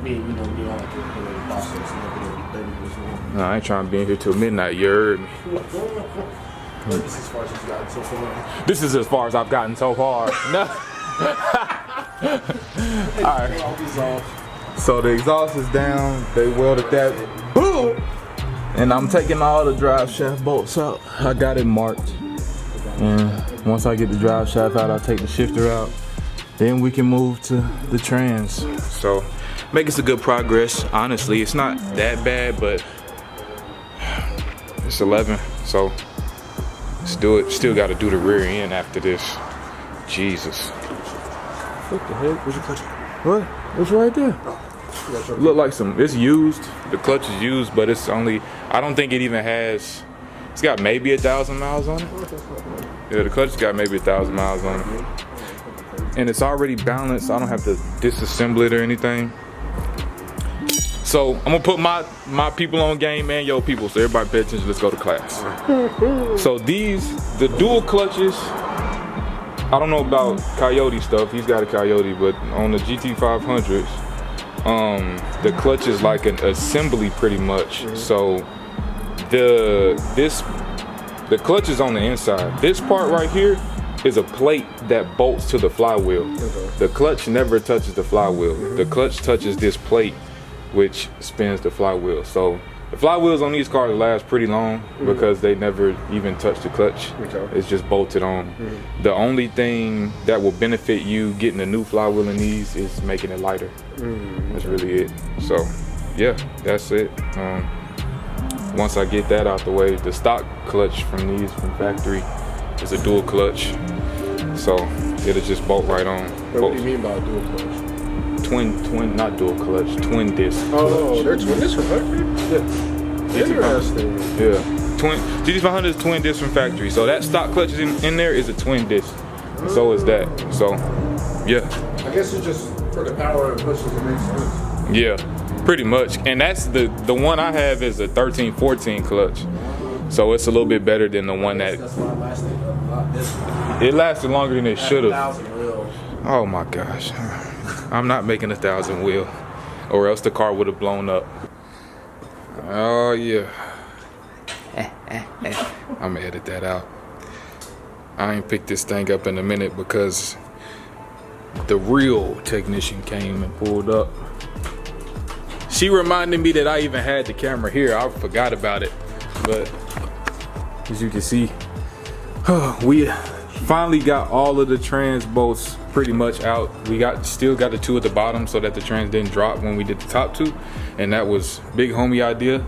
Me, you know, we all like to put in the process and it'll be 30 minutes long. No, I ain't trying to be in here till midnight, you heard me. This is as far as you've gotten so far. This is as far as I've gotten so far. No. Alright. So the exhaust is down, they welded that. Boom! And I'm taking all the drive shaft bolts out. I got it marked. And once I get the drive shaft out, I'll take the shifter out. Then we can move to the trans. So making some good progress. Honestly, it's not that bad, but it's 11. So let's do it. Still got to do the rear end after this. Jesus. What the heck? Where's your clutch? What? It's right there. Look like it's used. The clutch is used, but it's only, I don't think it even has, it's got maybe 1,000 miles on it. Yeah, the clutch's got maybe 1,000 miles on it. And it's already balanced. I don't have to disassemble it or anything. So I'm gonna put my people on game, man. Yo, people, so everybody pay attention, let's go to class. So the dual clutches, I don't know about Coyote stuff, he's got a Coyote, but on the GT500s, the clutch is like an assembly pretty much. So the clutch is on the inside. This part right here is a plate that bolts to the flywheel. The clutch never touches the flywheel. The clutch touches this plate, which spins the flywheel. So the flywheels on these cars last pretty long because they never even touch the clutch. It's just bolted on. The only thing that will benefit you getting a new flywheel in these is making it lighter. That's really it. So yeah, that's it. Once I get that out the way, the stock clutch from these from factory is a dual clutch. So it'll just bolt right on. What do you mean by dual clutch? Twin, not dual clutch, twin disc. Oh, they're twin disc from factory? Yeah. Interesting. Yeah. GT500 is twin disc from factory. So that stock clutch in there is a twin disc. So is that. So, yeah. I guess it's just for the power and pushes it makes sense. Yeah, pretty much. And that's the one I have is a 13-14 clutch. So it's a little bit better than the one that. That's why it lasted a lot this one. It lasted longer than it should have. 1,000 wheel. Oh my gosh. I'm not making 1,000 wheel, or else the car would have blown up. Oh yeah. I'm gonna edit that out. I ain't picked this thing up in a minute because the real technician came and pulled up. She reminded me that I even had the camera here. I forgot about it, but as you can see, we finally got all of the trans bolts pretty much out. We still got the two at the bottom so that the trans didn't drop when we did the top two, and that was big homie idea.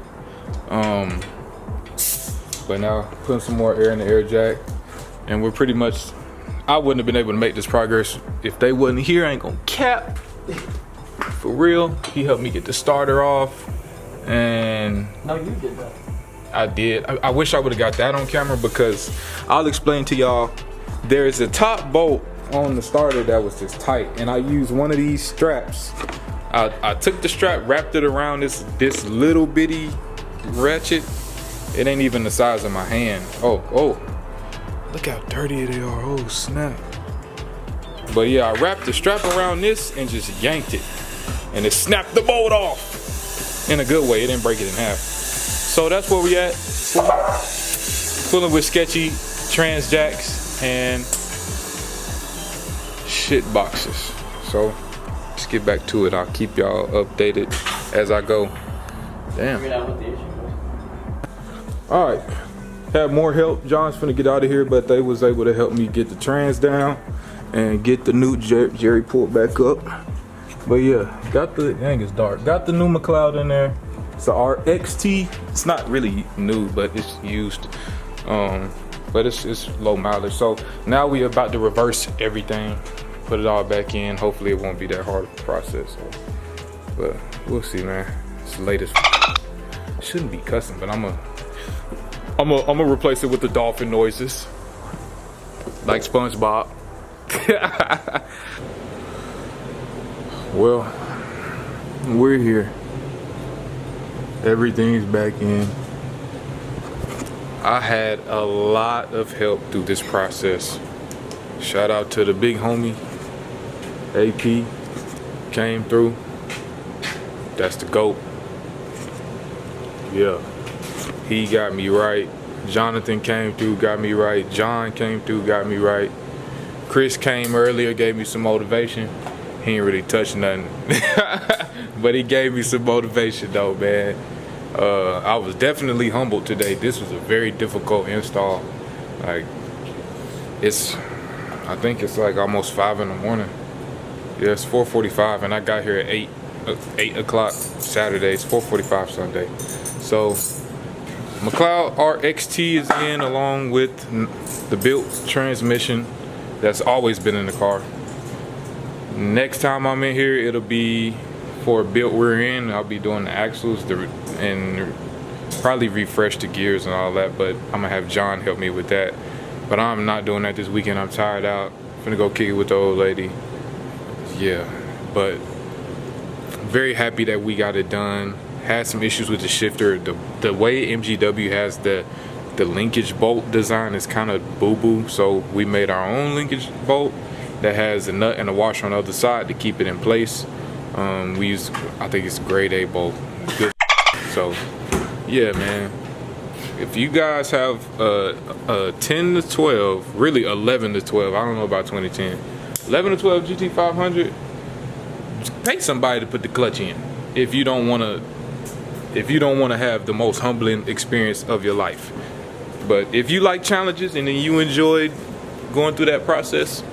But now putting some more air in the air jack, and we're pretty much, I wouldn't have been able to make this progress if they wasn't here. I ain't gonna cap. For real, he helped me get the starter off, and No, you did that. I did. I wish I would have got that on camera because I'll explain to y'all. There is a top bolt on the starter that was just tight, and I used one of these straps. I took the strap, wrapped it around this little bitty ratchet. It ain't even the size of my hand. Oh, look how dirty they are. Oh snap. But yeah, I wrapped the strap around this and just yanked it, and it snapped the bolt off in a good way. It didn't break it in half. So that's where we at. Fooling with sketchy trans jacks and shit boxes. So let's get back to it. I'll keep y'all updated as I go. Damn. All right. Had more help. John's finna get out of here, but they was able to help me get the trans down and get the new Jerry pulled back up. But yeah, got the, dang it's dark. Got the new McLeod in there. It's a RXT. It's not really new, but it's used. But it's low mileage. So now we about to reverse everything, put it all back in. Hopefully it won't be that hard to process. But we'll see, man. It's the latest. Shouldn't be cussing, but I'm gonna replace it with the dolphin noises, like SpongeBob. Well, we're here. Everything's back in. I had a lot of help through this process. Shout out to the big homie, AP, came through. That's the GOAT. Yeah. He got me right. Jonathan came through, got me right. John came through, got me right. Chris came earlier, gave me some motivation. He ain't really touched nothing. But he gave me some motivation though, man. I was definitely humbled today. This was a very difficult install. Like, I think it's like almost 5 in the morning. Yeah, it's 4:45 and I got here at 8 o'clock Saturday. It's 4:45 Sunday. So McLeod RXT is in along with the built transmission that's always been in the car. Next time I'm in here, it'll be for a built rear end. I'll be doing the axles and probably refresh the gears and all that, but I'm gonna have John help me with that. But I'm not doing that this weekend. I'm tired out. I'm finna go kick it with the old lady. Yeah, but very happy that we got it done. Had some issues with the shifter. The way MGW has the linkage bolt design is kind of boo-boo, so we made our own linkage bolt that has a nut and a washer on the other side to keep it in place. We use, I think it's grade A bolt. Good. So yeah, man, if you guys have a 10 to 12, really 11 to 12, I don't know about 2010, 11 to 12 GT500, pay somebody to put the clutch in if you don't want to have the most humbling experience of your life. But if you like challenges and then you enjoyed going through that process,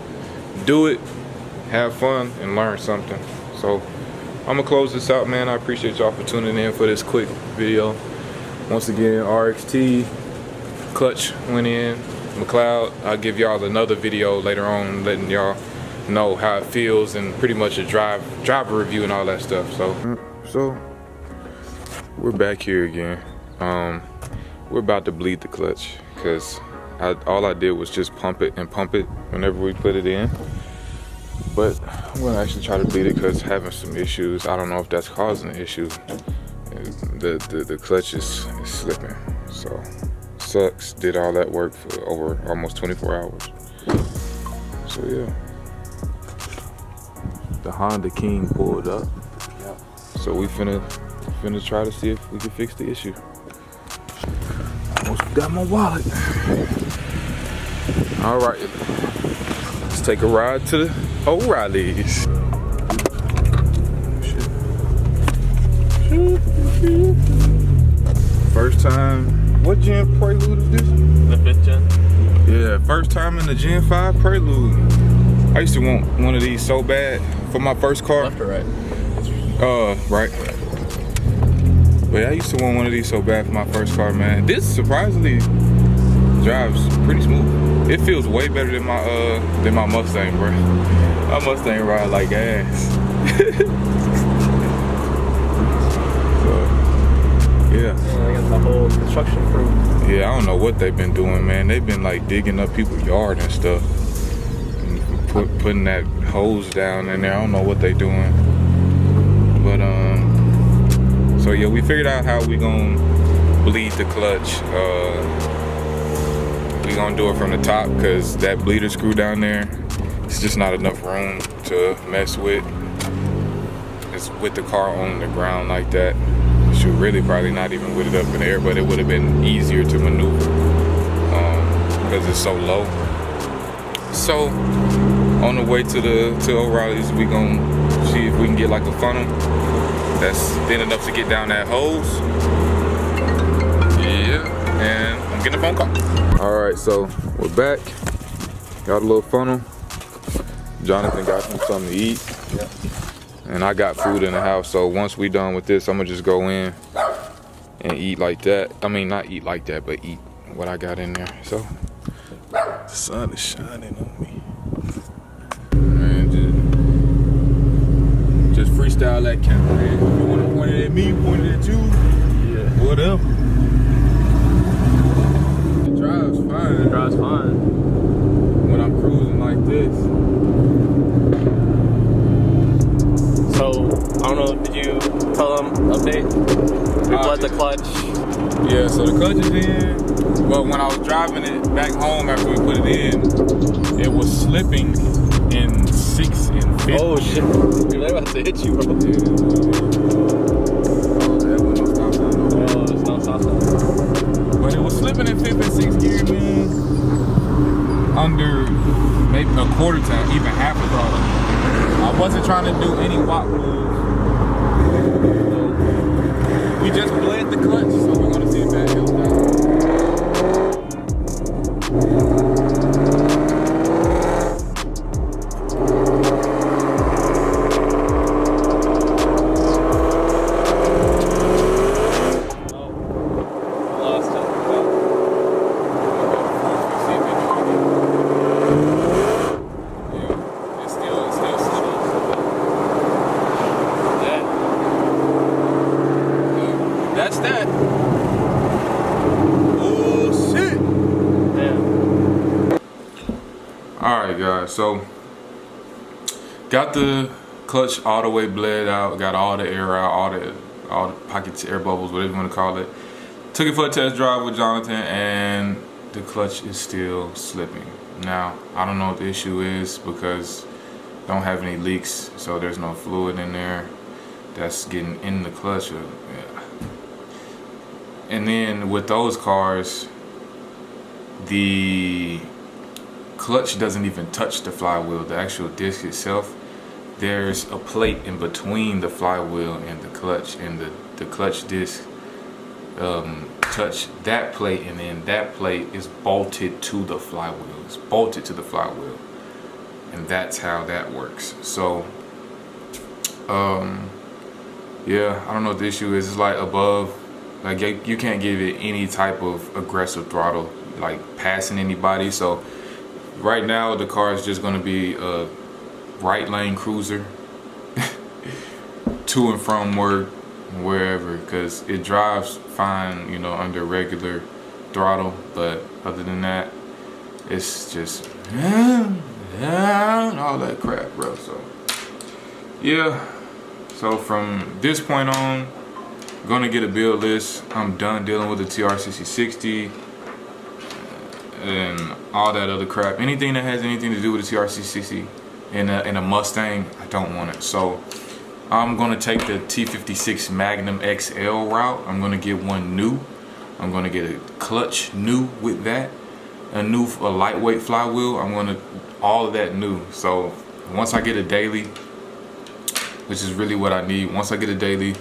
do it, have fun, and learn something. So I'm gonna close this out, man. I appreciate y'all for tuning in for this quick video. Once again, RXT clutch went in. McLeod, I'll give y'all another video later on letting y'all know how it feels and pretty much a driver review and all that stuff. So we're back here again. We're about to bleed the clutch because all I did was just pump it whenever we put it in. But I'm gonna actually try to bleed it because having some issues. I don't know if that's causing the issue. The clutch is slipping. So sucks. Did all that work for over almost 24 hours. So yeah. The Honda King pulled up. Yep. So we finna try to see if we can fix the issue. Almost got my wallet. All right, let's take a ride to the O'Reilly's. First time, what Gen Prelude is this? The 5th gen? Yeah, first time in the Gen 5 Prelude. I used to want one of these so bad for my first car. Left or right? Right. But I used to want one of these so bad for my first car, man. This surprisingly drives pretty smooth. It feels way better than my Mustang, bro. My Mustang ride like ass. So, yeah. I got the whole construction crew. Yeah, I don't know what they've been doing, man. They've been like digging up people's yard and stuff. And putting that hose down in there. I don't know what they doing. But, so yeah, we figured out how we gonna bleed the clutch. We gonna do it from the top because that bleeder screw down there, it's just not enough room to mess with. It's with the car on the ground like that. Should really probably not even with it up in the air, but it would have been easier to maneuver because it's so low. So on the way to O'Reilly's, we gonna see if we can get like a funnel that's thin enough to get down that hose. Yeah, and I'm getting a phone call. All right, so we're back. Got a little funnel. Jonathan got him something to eat. Yep. And I got food in the house, so once we done with this, I'm gonna just go in and eat like that. I mean, not eat like that, but eat what I got in there. So the sun is shining on me. Man, just freestyle that camera, man. You wanna point it at me, point it at you, Yeah. whatever. It drives fine. It drives fine. When I'm cruising like this. So, I don't know, did you tell them update? We bled the clutch. Yeah, so the clutch is in, but when I was driving it back home after we put it in, it was slipping in 6 and 50. Oh shit, dude, they're about to hit you, bro. Yeah. trying to do any walk moves. So, we just bled the clutch, so we're gonna see if that helps That's that. Oh shit. Yeah. Alright guys, so got the clutch all the way bled out, got all the air out, all the pockets, air bubbles, whatever you want to call it. Took it for a test drive with Jonathan and the clutch is still slipping. Now, I don't know what the issue is because I don't have any leaks, so there's no fluid in there that's getting in the clutch. Yeah. And then with those cars, the clutch doesn't even touch the flywheel, the actual disc itself. There's a plate in between the flywheel and the clutch, and the clutch disc touch that plate, and then that plate is bolted to the flywheel. It's bolted to the flywheel, and that's how that works. So yeah, I don't know what the issue is. It's like above, like you can't give it any type of aggressive throttle, like passing anybody. So right now the car is just gonna be a right lane cruiser to and from work, wherever, because it drives fine, you know, under regular throttle. But other than that, it's just all that crap, bro. So yeah, so from this point on, I'm gonna get a build list. I'm done dealing with the TRCC60 and all that other crap. Anything that has anything to do with the TRCC60 in a Mustang, I don't want it. So I'm gonna take the T56 Magnum XL route. I'm gonna get one new. I'm gonna get a clutch new with that, a lightweight flywheel. I'm gonna all of that new. So once I get a daily, which is really what I need, once I get a daily,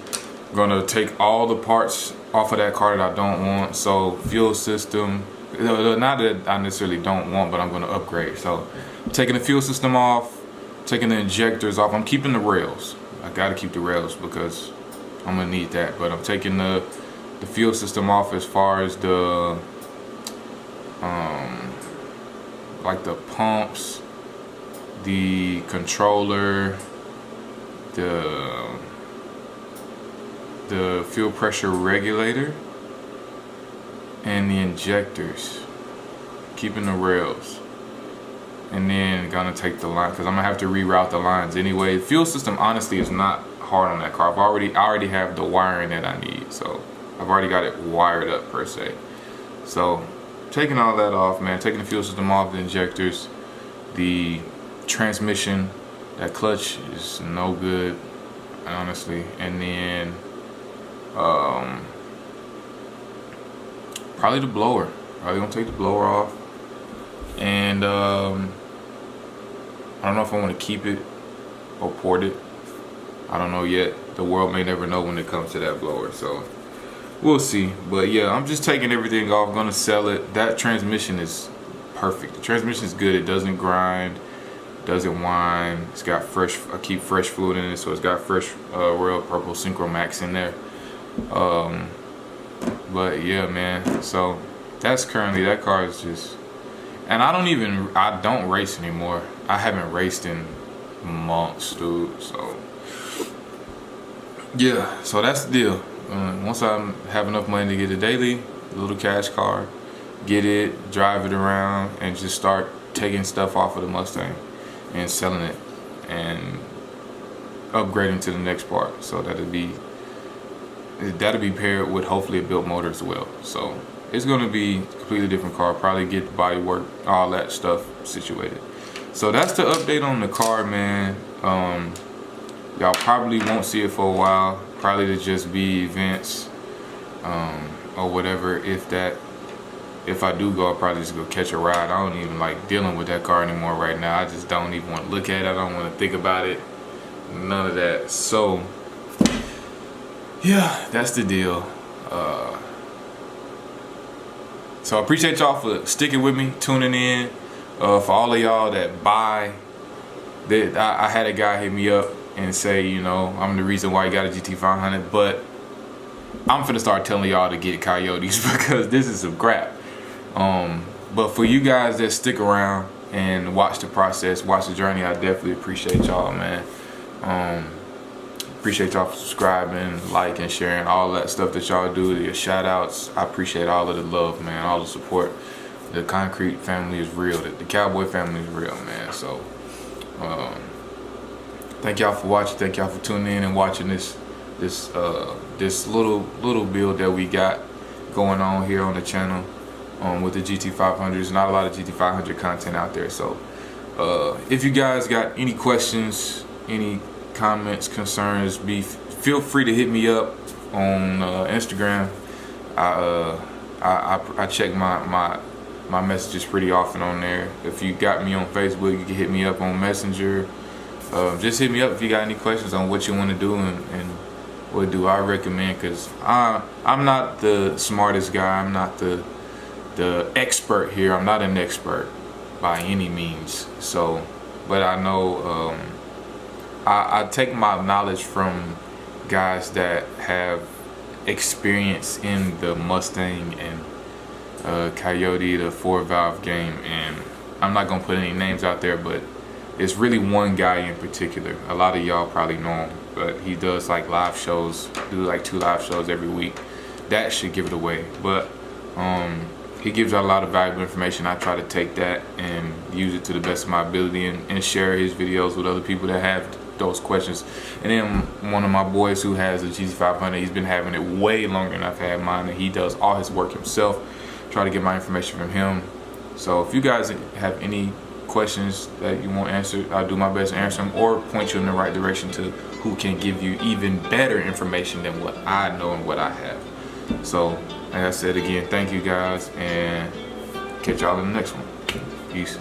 I'm gonna take all the parts off of that car that I don't want. So fuel system, not that I necessarily don't want, but I'm gonna upgrade. So I'm taking the fuel system off, taking the injectors off. I'm keeping the rails. I gotta keep the rails because I'm gonna need that. But I'm taking the fuel system off as far as the like the pumps, the controller, the fuel pressure regulator, and the injectors. Keeping the rails. And then gonna take the line, because I'm gonna have to reroute the lines anyway. The fuel system honestly is not hard on that car. I already have the wiring that I need, so I've already got it wired up per se. So taking all that off, man, taking the fuel system off, the injectors, the transmission, that clutch is no good, honestly. And then probably the blower. Probably gonna take the blower off. And I don't know if I want to keep it or port it. I don't know yet. The world may never know when it comes to that blower, so we'll see. But yeah, I'm just taking everything off. I'm gonna sell it. That transmission is perfect. The transmission is good. It doesn't grind, doesn't whine. It's got fresh, I keep fresh fluid in it, so it's got fresh Royal Purple Synchro Max in there. But yeah, man, so that's currently, that car is just, and I don't race anymore. I haven't raced in months, dude. So yeah, so that's the deal. Once I have enough money to get a daily, a little cash car, get it, drive it around, and just start taking stuff off of the Mustang and selling it and upgrading to the next part. So that'll be paired with hopefully a built motor as well. So it's gonna be a completely different car. Probably get the body work, all that stuff situated. So that's the update on the car, man. Y'all probably won't see it for a while. Probably to just be events or whatever. If I do go, I'll probably just go catch a ride. I don't even like dealing with that car anymore right now. I just don't even want to look at it. I don't want to think about it. None of that. So yeah, that's the deal. So I appreciate y'all for sticking with me, tuning in. For all of y'all that buy, I had a guy hit me up and say, you know, I'm the reason why you got a GT500, but I'm finna start telling y'all to get Coyotes because this is some crap. But for you guys that stick around and watch the process, watch the journey, I definitely appreciate y'all, man. Appreciate y'all for subscribing, liking, sharing, all that stuff that y'all do, your shout outs. I appreciate all of the love, man, all the support. The Concrete family is real. The Cowboy family is real, man. So thank y'all for watching. Thank y'all for tuning in and watching this little build that we got going on here on the channel with the GT500. There's not a lot of GT500 content out there. So if you guys got any questions, any comments, concerns, feel free to hit me up on Instagram. I check my messages pretty often on there. If you got me on Facebook, you can hit me up on Messenger. Just hit me up if you got any questions on what you want to do and what do I recommend, because I'm not the smartest guy. I'm not the expert here. I'm not an expert by any means. So, but I know I take my knowledge from guys that have experience in the Mustang and Coyote, the 4-valve game, and I'm not gonna put any names out there, but it's really one guy in particular. A lot of y'all probably know him, but he does like live shows, do like 2 live shows every week. That should give it away. But he gives out a lot of valuable information. I try to take that and use it to the best of my ability and share his videos with other people that have those questions. And then one of my boys who has a GT500, he's been having it way longer than I've had mine, and he does all his work himself. Try to get my information from him. So if you guys have any questions that you want answered, I'll do my best to answer them or point you in the right direction to who can give you even better information than what I know and what I have. So like I said again, thank you guys, and catch y'all in the next one. Peace.